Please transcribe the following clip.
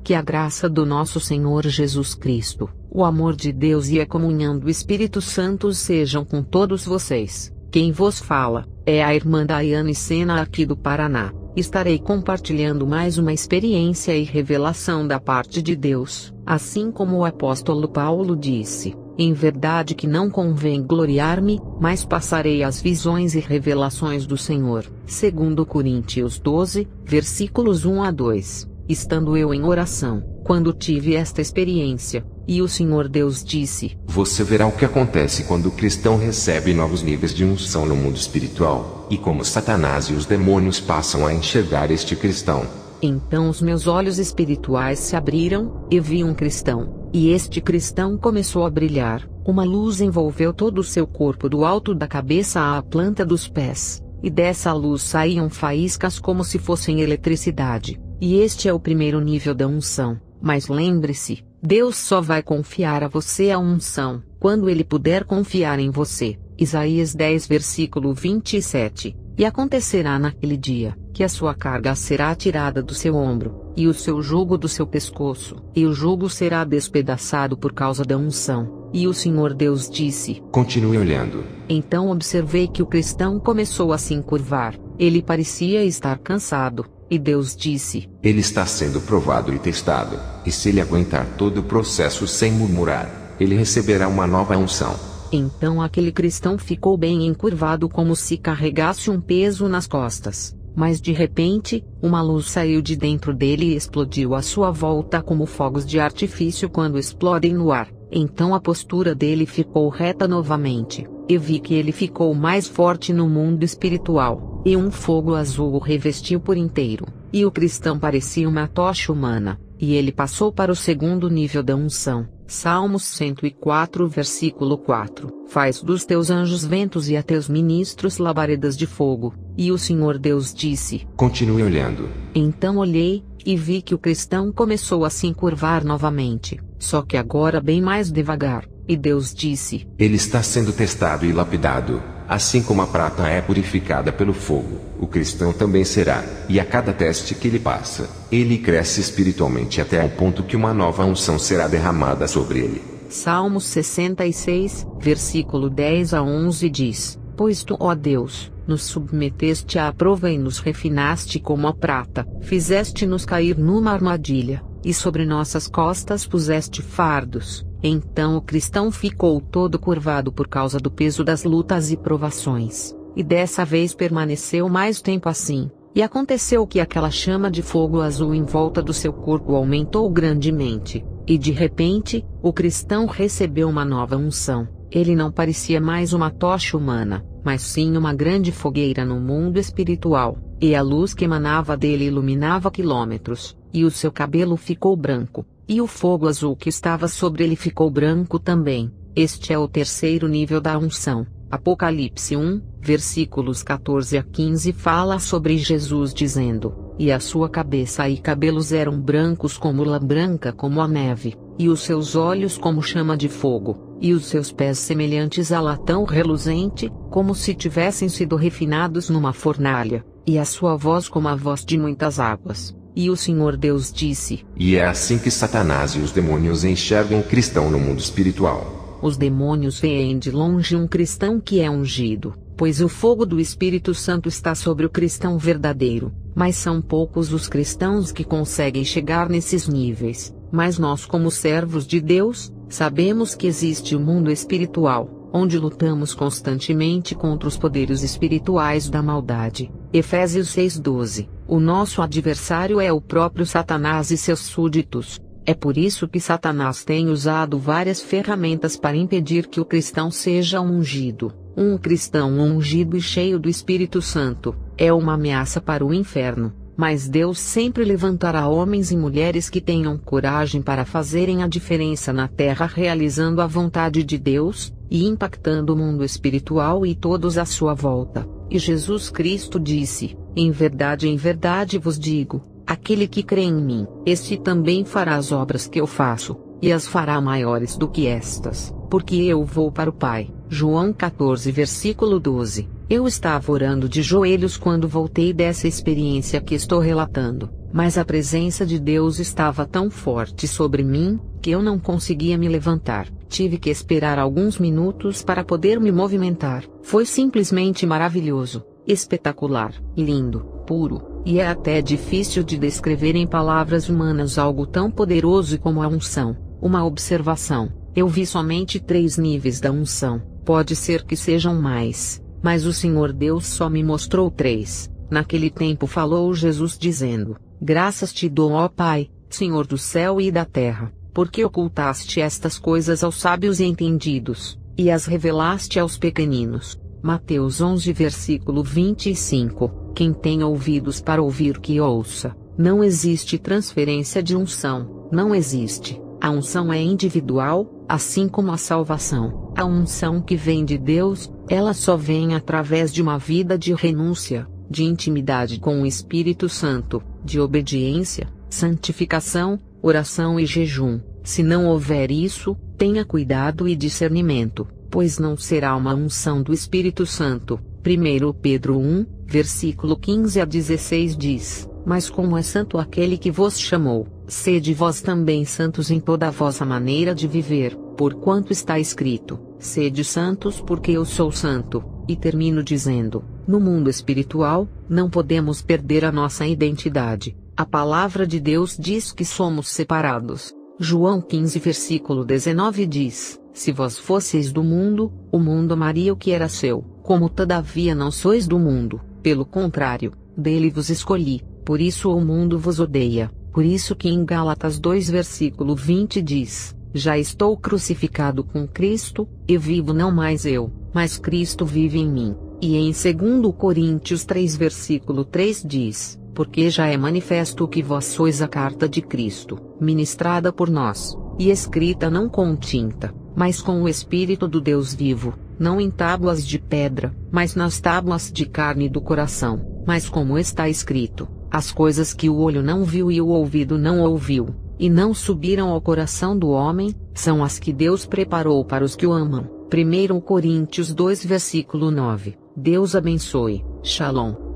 Que a graça do nosso Senhor Jesus Cristo, o amor de Deus e a comunhão do Espírito Santo sejam com todos vocês. Quem vos fala é a irmã Daiane Sena aqui do Paraná. Estarei compartilhando mais uma experiência e revelação da parte de Deus. Assim como o apóstolo Paulo disse: em verdade que não convém gloriar-me, mas passarei as visões e revelações do Senhor. 2 Coríntios 12, versículos 1 a 2. Estando eu em oração, quando tive esta experiência, e o Senhor Deus disse: você verá o que acontece quando o cristão recebe novos níveis de unção no mundo espiritual, e como Satanás e os demônios passam a enxergar este cristão. Então os meus olhos espirituais se abriram, e vi um cristão, e este cristão começou a brilhar. Uma luz envolveu todo o seu corpo do alto da cabeça à planta dos pés, e dessa luz saíam faíscas como se fossem eletricidade. E este é o primeiro nível da unção. Mas lembre-se, Deus só vai confiar a você a unção quando Ele puder confiar em você. Isaías 10 versículo 27. E acontecerá naquele dia, que a sua carga será tirada do seu ombro, e o seu jugo do seu pescoço, e o jugo será despedaçado por causa da unção. E o Senhor Deus disse: continue olhando. Então observei que o cristão começou a se encurvar. Ele parecia estar cansado. E Deus disse: ele está sendo provado e testado, e se ele aguentar todo o processo sem murmurar, ele receberá uma nova unção. Então aquele cristão ficou bem encurvado como se carregasse um peso nas costas. Mas de repente, uma luz saiu de dentro dele e explodiu à sua volta como fogos de artifício quando explodem no ar. Então a postura dele ficou reta novamente, e vi que ele ficou mais forte no mundo espiritual, e um fogo azul o revestiu por inteiro, e o cristão parecia uma tocha humana, e ele passou para o segundo nível da unção. Salmos 104 versículo 4. Faz dos teus anjos ventos e a teus ministros labaredas de fogo. E o Senhor Deus disse: continue olhando. Então olhei, e vi que o cristão começou a se encurvar novamente, só que agora bem mais devagar. E Deus disse: ele está sendo testado e lapidado, assim como a prata é purificada pelo fogo, o cristão também será, e a cada teste que ele passa, ele cresce espiritualmente até ao ponto que uma nova unção será derramada sobre ele. Salmos 66, versículo 10 a 11 diz: pois tu, ó Deus, nos submeteste à prova e nos refinaste como a prata, fizeste-nos cair numa armadilha, e sobre nossas costas puseste fardos. Então o cristão ficou todo curvado por causa do peso das lutas e provações, e dessa vez permaneceu mais tempo assim. E aconteceu que aquela chama de fogo azul em volta do seu corpo aumentou grandemente, e de repente, o cristão recebeu uma nova unção. Ele não parecia mais uma tocha humana, mas sim uma grande fogueira no mundo espiritual, e a luz que emanava dele iluminava quilômetros, e o seu cabelo ficou branco. E o fogo azul que estava sobre ele ficou branco também. Este é o terceiro nível da unção. Apocalipse 1, versículos 14 a 15 fala sobre Jesus dizendo: e a sua cabeça e cabelos eram brancos como lã branca como a neve, e os seus olhos como chama de fogo, e os seus pés semelhantes a latão reluzente, como se tivessem sido refinados numa fornalha, e a sua voz como a voz de muitas águas. E o Senhor Deus disse: e é assim que Satanás e os demônios enxergam o cristão no mundo espiritual. Os demônios veem de longe um cristão que é ungido, pois o fogo do Espírito Santo está sobre o cristão verdadeiro, mas são poucos os cristãos que conseguem chegar nesses níveis. Mas nós, como servos de Deus, sabemos que existe o mundo espiritual, onde lutamos constantemente contra os poderes espirituais da maldade. Efésios 6:12. O nosso adversário é o próprio Satanás e seus súditos. É por isso que Satanás tem usado várias ferramentas para impedir que o cristão seja ungido. Um cristão ungido e cheio do Espírito Santo é uma ameaça para o inferno, mas Deus sempre levantará homens e mulheres que tenham coragem para fazerem a diferença na terra, realizando a vontade de Deus e impactando o mundo espiritual e todos à sua volta. E Jesus Cristo disse: em verdade vos digo, aquele que crê em mim, este também fará as obras que eu faço, e as fará maiores do que estas, porque eu vou para o Pai. João 14 versículo 12. Eu estava orando de joelhos quando voltei dessa experiência que estou relatando, mas a presença de Deus estava tão forte sobre mim, que eu não conseguia me levantar. Tive que esperar alguns minutos para poder me movimentar. Foi simplesmente maravilhoso, espetacular, lindo, puro, e é até difícil de descrever em palavras humanas algo tão poderoso como a unção. Uma observação: eu vi somente 3 níveis da unção, pode ser que sejam mais, mas o Senhor Deus só me mostrou 3. Naquele tempo falou Jesus dizendo: graças te dou, ó Pai, Senhor do céu e da terra, porque ocultaste estas coisas aos sábios e entendidos, e as revelaste aos pequeninos. Mateus 11 versículo 25. Quem tem ouvidos para ouvir que ouça. Não existe transferência de unção, não existe. A unção é individual, assim como a salvação. A unção que vem de Deus, ela só vem através de uma vida de renúncia, de intimidade com o Espírito Santo, de obediência, santificação, oração e jejum. Se não houver isso, tenha cuidado e discernimento, pois não será uma unção do Espírito Santo. 1 Pedro 1, versículo 15 a 16 diz: mas como é santo aquele que vos chamou, sede vós também santos em toda a vossa maneira de viver, porquanto está escrito: sede santos porque eu sou santo. E termino dizendo: no mundo espiritual, não podemos perder a nossa identidade. A palavra de Deus diz que somos separados. João 15 versículo 19 diz: se vós fosseis do mundo, o mundo amaria o que era seu, como todavia não sois do mundo, pelo contrário, dele vos escolhi, por isso o mundo vos odeia. Por isso que em Gálatas 2 versículo 20 diz: já estou crucificado com Cristo, e vivo não mais eu, mas Cristo vive em mim. E em 2 Coríntios 3 versículo 3 diz: porque já é manifesto que vós sois a carta de Cristo, ministrada por nós, e escrita não com tinta, mas com o Espírito do Deus vivo, não em tábuas de pedra, mas nas tábuas de carne do coração. Mas como está escrito: as coisas que o olho não viu e o ouvido não ouviu, e não subiram ao coração do homem, são as que Deus preparou para os que o amam. 1 Coríntios 2 versículo 9. Deus abençoe. Shalom.